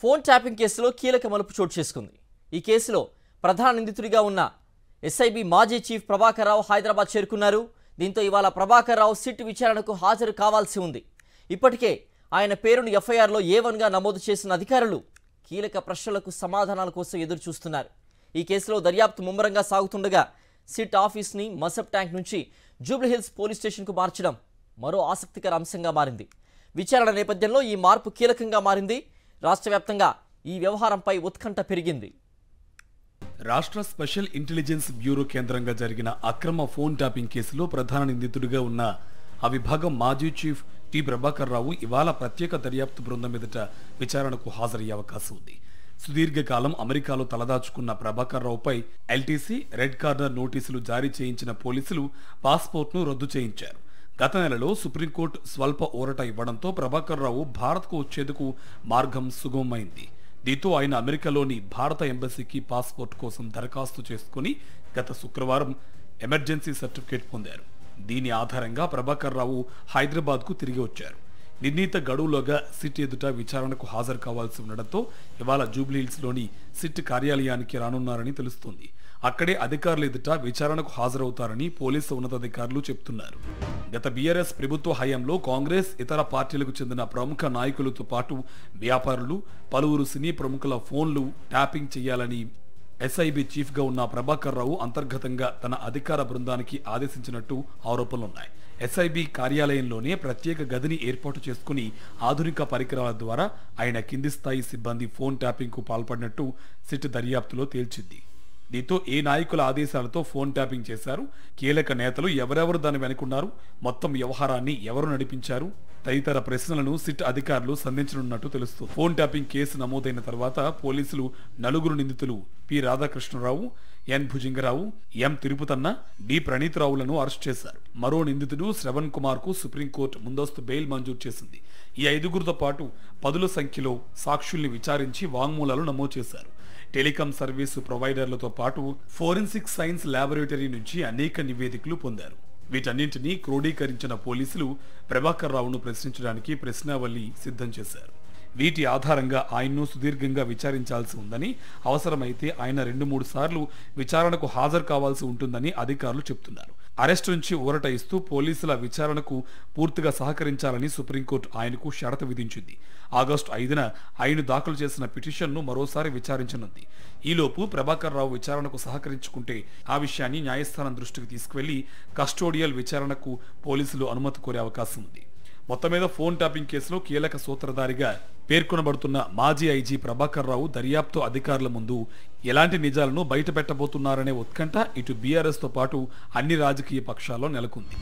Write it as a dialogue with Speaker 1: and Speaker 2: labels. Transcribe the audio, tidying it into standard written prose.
Speaker 1: Phone tapping కేసులో కీలక మలుపు చోటు చేసుకుంది. ఈ కేసులో ప్రధాన నిందితుడిగా ఉన్న ఎస్ఐబి మాజీ చీఫ్ ప్రభాకర్ రావు హైదరాబాద్ చేరుకున్నారు. దీంతో ఇవాళ ప్రభాకర్ రావు సిట్ విచారణకు హాజరు కావాల్సి ఉంది. ఇప్పటికే ఆయన పేరును ఎఫ్ఐఆర్లో A1గా నమోదు చేసిన అధికారులు కీలక ప్రశ్నలకు సమాధానాల కోసం ఎదురు చూస్తున్నారు. ఈ కేసులో దర్యాప్తు ముమ్మరంగా సాగుతుండగా సిట్ ఆఫీస్ని మసబ్ ట్యాంక్ నుంచి జూబ్లీహిల్స్ పోలీస్ స్టేషన్కు మార్చడం మరో ఆసక్తికర అంశంగా మారింది. విచారణ నేపథ్యంలో ఈ మార్పు కీలకంగా మారింది. రాష్ట్ర వ్యాప్తంగా ఈ వ్యవహారంపై ఉత్కంఠ పెరిగింది.
Speaker 2: రాష్ట్ర స్పెషల్ ఇంటెలిజెన్స్ బ్యూరో కేంద్రంగా జరిగిన అక్రమ ఫోన్ ట్యాపింగ్ కేసులో ప్రధాన నిందితుడిగా ఉన్న ఆ విభాగం మాజీ చీఫ్ టి ప్రభాకర్ రావు ఇవాళ ప్రత్యేక దర్యాప్తు బృందం ఎదుట విచారణకు హాజరయ్యే అవకాశం ఉంది. సుదీర్ఘకాలం అమెరికాలో తలదాచుకున్న ప్రభాకర్ రావుపై ఎల్టీసీ, రెడ్ కార్నర్ నోటీసులు జారీ చేయించిన పోలీసులు పాస్పోర్ట్ను రద్దు చేయించారు. గత నెలలో సుప్రీంకోర్టు స్వల్ప ఊరట ఇవ్వడంతో ప్రభాకర్ రావు భారత్కు వచ్చేందుకు మార్గం సుగమమైంది. దీంతో ఆయన అమెరికాలోని భారత ఎంబసీకి పాస్పోర్ట్ కోసం దరఖాస్తు చేసుకుని గత శుక్రవారం ఎమర్జెన్సీ సర్టిఫికేట్ పొందారు. దీని ఆధారంగా ప్రభాకర్ రావు హైదరాబాద్కు తిరిగి వచ్చారు. నిర్ణీత గడువులోగా సిట్ ఎదుట విచారణకు హాజరు కావాల్సి ఉండడంతో ఇవాళ జూబ్లీహిల్స్లోని సిట్ కార్యాలయానికి రానున్నారని తెలుస్తోంది. అక్కడే అధికారులు ఎదుట విచారణకు హాజరవుతారని పోలీసు ఉన్నతాధికారులు చెబుతున్నారు. గత బీఆర్ఎస్ ప్రభుత్వ హయాంలో కాంగ్రెస్, ఇతర పార్టీలకు చెందిన ప్రముఖ నాయకులతో పాటు వ్యాపారులు, పలువురు సినీ ప్రముఖుల ఫోన్లు ట్యాపింగ్ చేయాలని ఎస్ఐబి చీఫ్గా ఉన్న ప్రభాకర్ రావు అంతర్గతంగా తన అధికార బృందానికి ఆదేశించినట్టు ఆరోపణలున్నాయి. ఎస్ఐబి కార్యాలయంలోనే ప్రత్యేక గదిని ఏర్పాటు చేసుకుని ఆధునిక పరికరాల ద్వారా ఆయన కింది స్థాయి సిబ్బంది ఫోన్ ట్యాపింగ్కు పాల్పడినట్టు సిట్ దర్యాప్తులో తేల్చింది. దీంతో ఏ నాయకుల ఆదేశాలతో ఫోన్ ట్యాపింగ్ చేశారు, కీలక నేతలు ఎవరెవరు దాని వెనుకున్నారు, మొత్తం వ్యవహారాన్ని ఎవరు నడిపించారు తదితర ప్రశ్నలను సిట్ అధికారులు సంధించనున్నట్టు తెలుస్తుంది. ఫోన్ ట్యాపింగ్ కేసు నమోదైన తర్వాత పోలీసులు నలుగురు నిందితులు పి రాధాకృష్ణరావు, ఎన్ భుజింగరావు, ఎం తిరుపతన్న, డి ప్రణీత్రావులను అరెస్ట్ చేశారు. మరో నిందితుడు శ్రవణ్ కుమార్ కు సుప్రీంకోర్టు ముందస్తు బెయిల్ మంజూరు చేసింది. ఈ 5గురితో పాటు పదుల సంఖ్యలో సాక్షుల్ని విచారించి వాంగ్మూలాలు నమోదు చేశారు. టెలికాం సర్వీసు ప్రొవైడర్లతో పాటు ఫోరెన్సిక్ సైన్స్ ల్యాబొరేటరీ నుంచి అనేక నివేదికలు పొందారు. వీటన్నింటినీ క్రోడీకరించిన పోలీసులు ప్రభాకర్ రావును ప్రశ్నించడానికి ప్రశ్నావళి సిద్ధం చేశారు. వీటి ఆధారంగా ఆయన్ను సుదీర్ఘంగా విచారించాల్సి ఉందని, అవసరమైతే ఆయన 2-3 సార్లు విచారణకు హాజరు కావాల్సి ఉంటుందని అధికారులు చెబుతున్నారు. అరెస్టు నుంచి ఊరట ఇస్తూ పోలీసుల విచారణకు పూర్తిగా సహకరించాలని సుప్రీంకోర్టు ఆయనకు షరతు విధించింది. ఆగస్టు 5న ఆయన దాఖలు చేసిన పిటిషన్ను మరోసారి విచారించనుంది. ఈలోపు ప్రభాకర్ రావు విచారణకు సహకరించుకుంటే ఆ విషయాన్ని న్యాయస్థానం దృష్టికి తీసుకువెళ్లి కస్టోడియల్ విచారణకు పోలీసులు అనుమతి కోరే అవకాశం ఉంది. మొత్తం మీద ఫోన్ ట్యాపింగ్ కేసులో కీలక సూత్రధారిగా పేర్కొనబడుతున్న మాజీ ఐజీ ప్రభాకర్ రావు దర్యాప్తు అధికారుల ముందు ఎలాంటి నిజాలను బయటపెట్టబోతున్నారనే ఉత్కంఠ ఇటు బీఆర్ఎస్ తో పాటు అన్ని రాజకీయ పక్షాల్లో నెలకొంది.